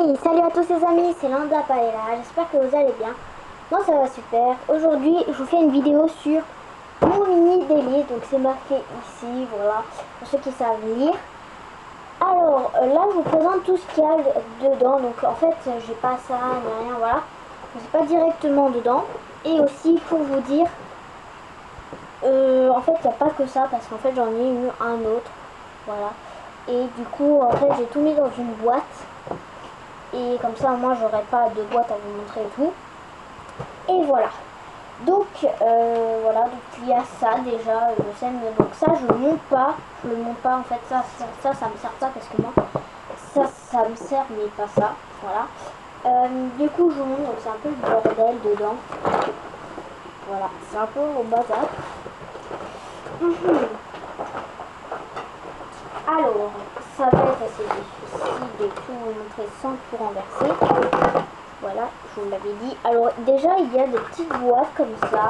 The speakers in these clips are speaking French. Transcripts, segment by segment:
Hey, salut à tous les amis, c'est Landa Paella, j'espère que vous allez bien. Moi ça va super. Aujourd'hui je vous fais une vidéo sur mon mini délit, donc c'est marqué ici, voilà, pour ceux qui savent lire. Alors là je vous présente tout ce qu'il y a dedans, donc en fait j'ai pas ça, ni rien, voilà. C'est pas directement dedans. Et aussi pour vous dire, en fait il n'y a pas que ça, parce qu'en fait j'en ai eu un autre, voilà. Et du coup en fait j'ai tout mis dans une boîte. Et comme ça moi j'aurai pas de boîte à vous montrer et tout. Et voilà. Donc voilà, donc il y a ça déjà, le scène. Donc ça je le monte pas. Je le monte pas en fait, ça me sert pas parce que moi ça me sert mais pas ça. Voilà. Du coup je vous montre, donc c'est un peu le bordel dedans. Voilà, c'est un peu au bazar. Alors, ça va être assez difficile de tout vous montrer sans tout renverser. Voilà, je vous l'avais dit. Alors déjà, il y a des petites boîtes comme ça.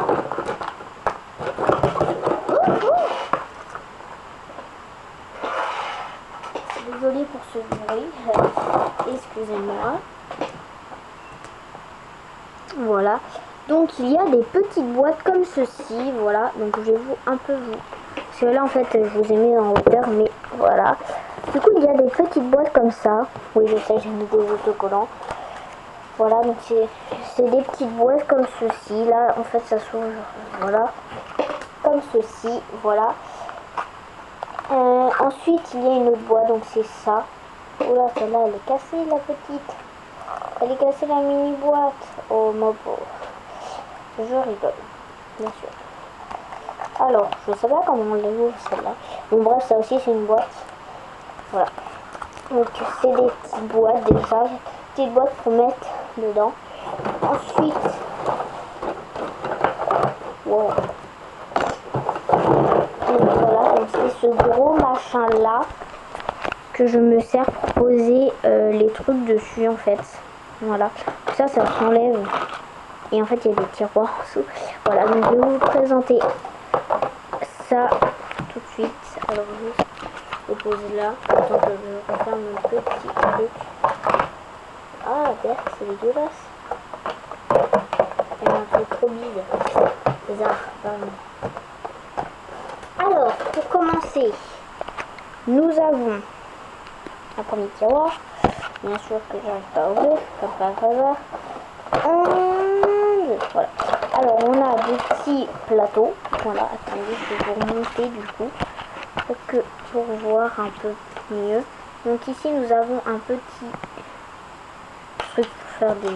Désolée pour ce bruit. Excusez-moi. Voilà. Donc il y a des petites boîtes comme ceci. Voilà. Donc je vais un peu vous... Parce que là en fait je vous ai mis en hauteur, mais voilà. Du coup il y a des petites boîtes comme ça. Oui je sais, j'ai mis des autocollants. Voilà, donc c'est des petites boîtes comme ceci. Là en fait ça s'ouvre, voilà, comme ceci, voilà. Ensuite il y a une autre boîte, donc c'est ça. Oula, celle-là elle est cassée, la petite. Elle est cassée, la mini boîte. Oh mon pauvre. Je rigole, bien sûr. Alors, je sais pas comment on les ouvre celle-là. Bon bref, ça aussi c'est une boîte. Voilà. Donc c'est des petites boîtes déjà. Petites boîtes pour mettre dedans. Ensuite, wow. Donc voilà, c'est ce gros machin là que je me sers pour poser les trucs dessus en fait. Voilà. Ça s'enlève. Et en fait il y a des tiroirs en dessous. Voilà, donc je vais vous présenter ça tout de suite. Alors juste le poser là. Attends que je referme mon petit truc. Ah berk, c'est dégueulasse. Elle est un peu trop bide. Bizarre, pardon. Alors, pour commencer, nous avons un premier tiroir. Bien sûr que j'arrive pas à ouvrir, comme par hasard. Voilà. Alors, on a des petits plateaux. Voilà, attendez, je vais vous remonter du coup. Pour voir un peu mieux. Donc ici, nous avons un petit truc pour faire des...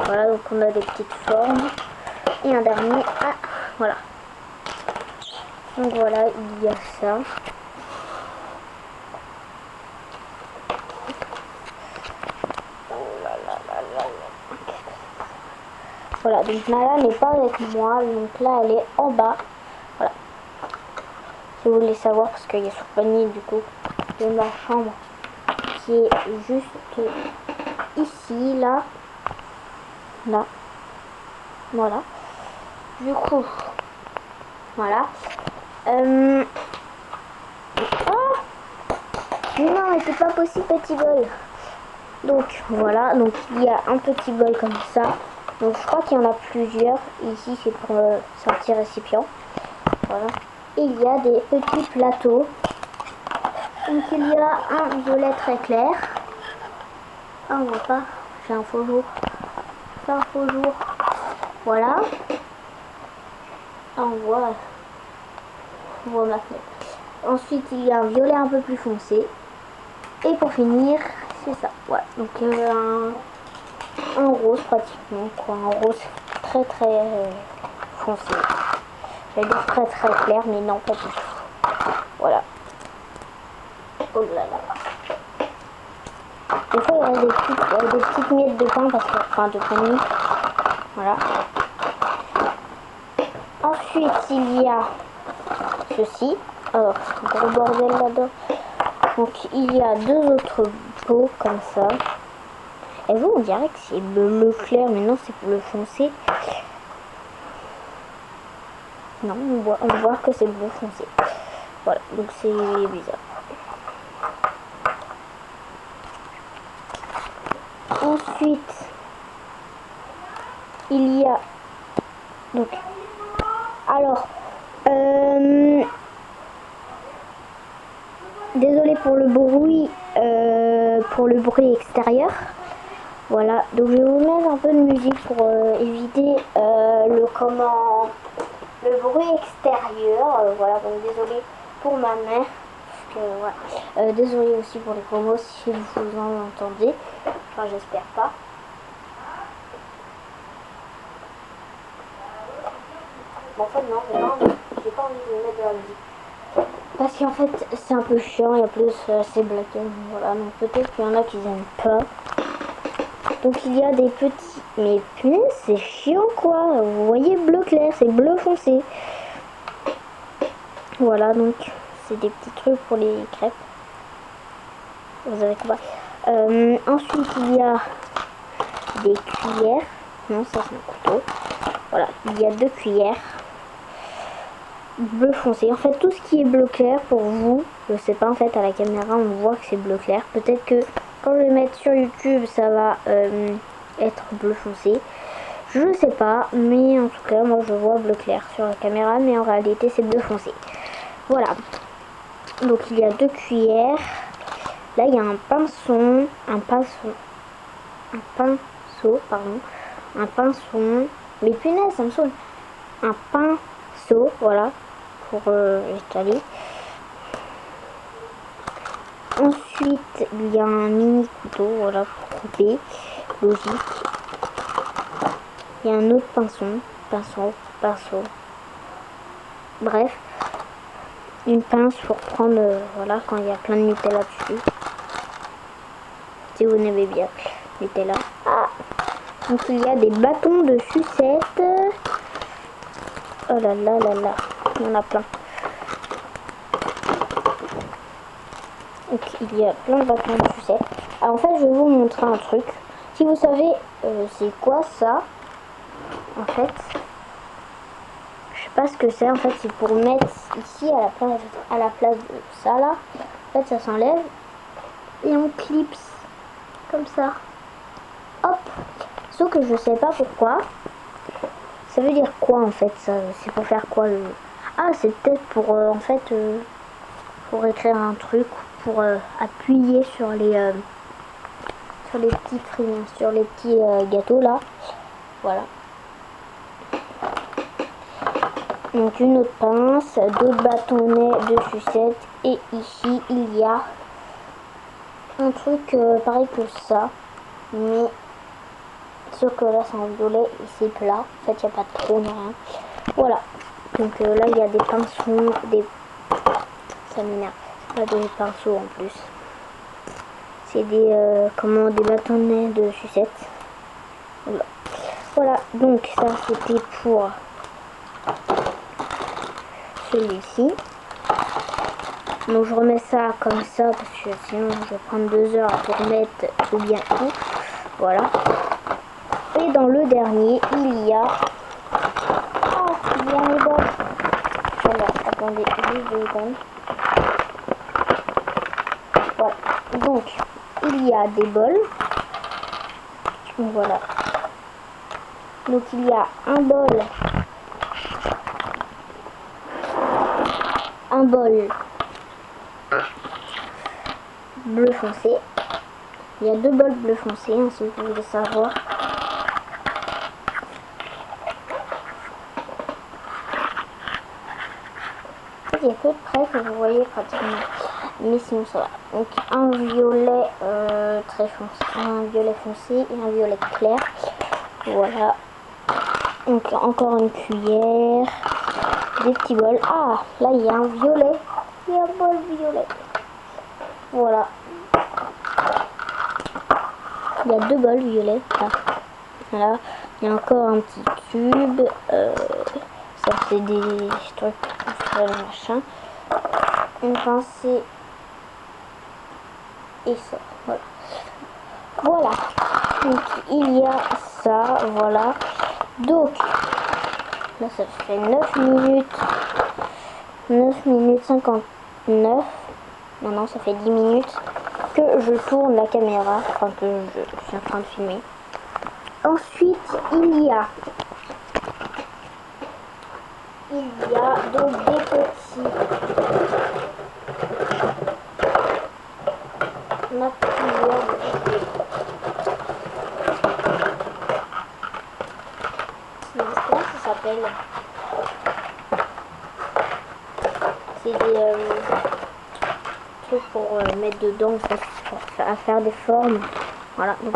Voilà, donc on a des petites formes. Et un dernier, ah, voilà. Donc voilà, il y a ça. Voilà, donc Nala n'est pas avec moi, donc là elle est en bas. Voilà. Si vous voulez savoir, parce qu'il y a son panier du coup de ma chambre qui est juste ici, là. Là. Voilà. Du coup, voilà. Ah mais non, mais c'est pas possible, petit bol. Donc voilà, donc il y a un petit bol comme ça. Donc je crois qu'il y en a plusieurs. Ici c'est pour sortir récipient. Voilà. Et il y a des petits plateaux. Donc il y a un violet très clair. Ah on voit pas. J'ai un faux jour. C'est un faux jour. Voilà. Ah on voit ma fenêtre. Ensuite il y a un violet un peu plus foncé. Et pour finir, c'est ça. Voilà. Donc un rose pratiquement, quoi. Un rose très foncé. J'allais dire très clair, mais non, pas du tout. Voilà. Oh là là. Des fois, il y a des petites miettes de pain, parce que, enfin de pain. Voilà. Ensuite, il y a ceci. Alors, gros bordel là-dedans. Donc, il y a deux autres pots comme ça. Et vous, on dirait que c'est bleu clair, mais non, c'est bleu foncé. Non, on voit que c'est bleu foncé. Voilà, donc c'est bizarre. Ensuite, il y a donc alors désolé pour le bruit extérieur. Voilà, donc je vais vous mettre un peu de musique pour éviter le bruit extérieur. Voilà, donc désolé pour ma mère. Parce que, voilà. Désolé aussi pour les promos si vous en entendez. Enfin, j'espère pas. Bon, en fait, non, j'ai pas envie de mettre de la musique. Parce qu'en fait, c'est un peu chiant et en plus, c'est black. Voilà, donc peut-être qu'il y en a qui n'aiment pas. Donc il y a des petits... Mais punaise, c'est chiant quoi. Vous voyez, bleu clair, c'est bleu foncé. Voilà, donc c'est des petits trucs pour les crêpes. Vous avez compris. Ensuite, il y a des cuillères. Non, ça c'est un couteau. Voilà, il y a 2 cuillères. Bleu foncé. En fait, tout ce qui est bleu clair pour vous, je sais pas, en fait, à la caméra, on voit que c'est bleu clair. Peut-être que quand je vais mettre sur YouTube, ça va être bleu foncé. Je sais pas, mais en tout cas, moi je vois bleu clair sur la caméra, mais en réalité, c'est bleu foncé. Voilà. Donc, il y a 2 cuillères. Là, il y a un pinceau, mais punaise, ça me saoule. Un pinceau, voilà, pour étaler. Ensuite, il y a un mini couteau, voilà, pour couper, logique. Il y a un autre pinceau. Bref, une pince pour prendre, voilà, quand il y a plein de Nutella dessus. Si vous n'aimez bien Nutella. Ah, donc il y a des bâtons de sucette. Oh là là là là, il y en a plein. Donc il y a plein de bâtons de sucette. Alors en fait, je vais vous montrer un truc. Si vous savez c'est quoi ça, en fait, je sais pas ce que c'est. En fait, c'est pour mettre ici à la place de ça là. En fait, ça s'enlève et on clipse comme ça. Hop. Sauf que je sais pas pourquoi. Ça veut dire quoi en fait ça? C'est pour faire quoi le... Ah, c'est peut-être pour en fait pour écrire un truc, pour appuyer sur les petits friands, sur les petits gâteaux là. Voilà. Donc une autre pince, 2 bâtonnets de sucette et ici il y a un truc pareil que ça, mais sauf que là c'est en violet et c'est plat. En fait il n'y a pas de trou ni rien. Voilà. Donc là il y a des pinceaux, ça m'énerve. C'est pas des pinceaux en plus. C'est des des bâtonnets de sucette. Voilà. Voilà. Donc ça c'était pour celui-ci. Donc je remets ça comme ça parce que sinon je vais prendre 2 heures pour mettre tout bien tout. Voilà. Et dans le dernier, il y a... Ah, il y a mes bols. Voilà, attendez, juste 2 secondes. Voilà. Donc, il y a des bols. Voilà. Donc, il y a un bol bleu foncé. Il y a 2 bols bleu foncé, hein, si vous voulez savoir. Il y a que de près que vous voyez pratiquement, mais sinon ça va. Donc un violet très foncé, un violet foncé et un violet clair. Voilà. Donc encore une cuillère, des petits bols. Ah, là il y a un violet, il y a un bol violet. Voilà. Il y a 2 bols violets. Là. Voilà. Il y a encore un petit tube. Ça c'est des trucs pour faire le machin. Une pincée. Et ça. Voilà. Voilà. Donc il y a ça. Voilà. Donc là ça fait 9 minutes. 9 minutes 59. Non, ça fait 10 minutes. que je tourne la caméra, enfin que je suis en train de filmer. Ensuite, il y a donc des petits maquilleurs. Comment ça s'appelle? C'est des trucs pour mettre dedans, en fait, à faire des formes. Voilà, donc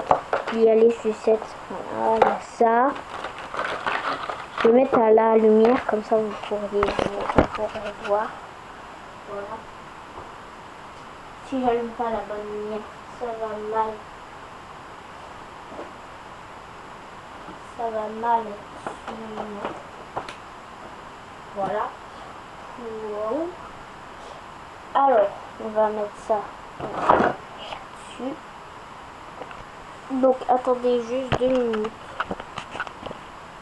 il y a les sucettes. Voilà, il y a ça. Je vais mettre à la lumière, comme ça vous pourrez voir. Voilà. Si j'allume pas la bonne lumière, ça va mal. Ça va mal. Voilà. Wow. Alors, on va mettre ça là-dessus. Donc, attendez juste 2 minutes.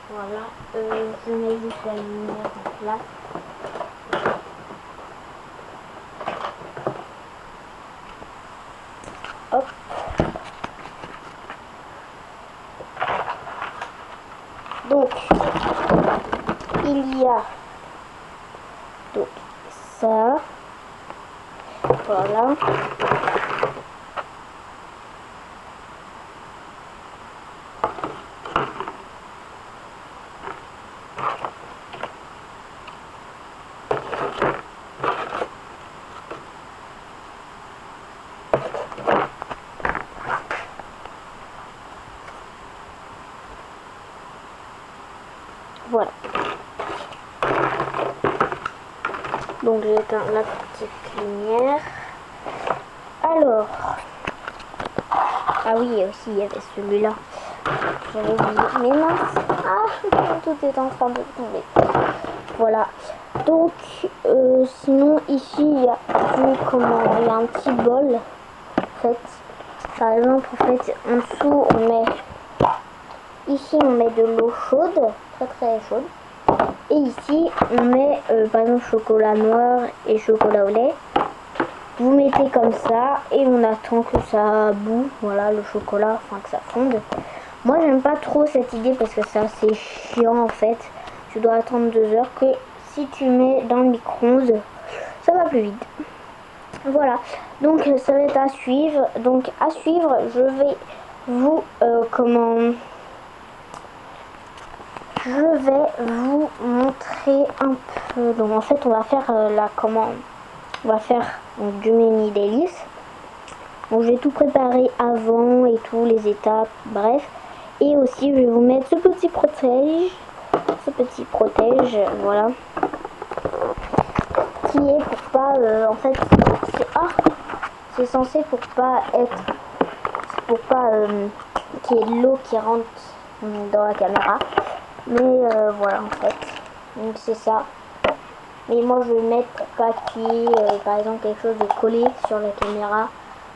Voilà. Je mets juste la lumière en place. Hop. Donc, il y a donc ça. Voilà. Voilà. Donc j'éteins la petite lumière. Alors. Ah oui, aussi il y avait celui-là. J'avais oublié. Mais mince. Ah, tout est en train de tomber. Voilà. Donc, sinon ici il y a il y a un petit bol. En fait, par exemple, en fait, en dessous on met. Ici on met de l'eau chaude, très très chaude. Et ici on met par exemple chocolat noir et chocolat au lait. Vous mettez comme ça et on attend que ça bout, voilà le chocolat, enfin que ça fonde. Moi j'aime pas trop cette idée parce que c'est assez chiant en fait. Tu dois attendre 2 heures, que si tu mets dans le micro-ondes, ça va plus vite. Voilà, donc ça va être à suivre. Donc à suivre, je vais vous je vais vous montrer un peu. Donc en fait on va faire on va faire du mini délice. Donc j'ai tout préparé avant et tout, les étapes, bref. Et aussi je vais vous mettre ce petit protège, voilà, qui est pour pas en fait c'est censé pour pas qu'il y ait de l'eau qui rentre dans la caméra. Mais voilà en fait, donc c'est ça. Mais moi je vais mettre pour pas qu'il y ait par exemple quelque chose de collé sur la caméra,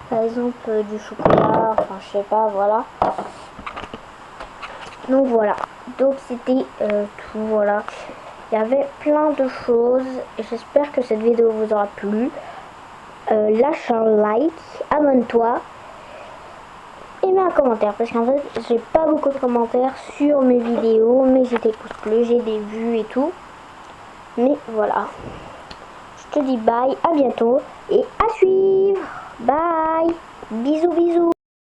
par exemple du chocolat, enfin je sais pas, voilà. Donc voilà, donc c'était tout, voilà. Il y avait plein de choses et j'espère que cette vidéo vous aura plu. Lâche un like, abonne-toi et mets un commentaire, parce qu'en fait j'ai pas beaucoup de commentaires sur mes vidéos, mais j'ai des pouces bleus, j'ai des vues et tout. Mais voilà, je te dis bye, à bientôt et à suivre. Bye, bisous bisous.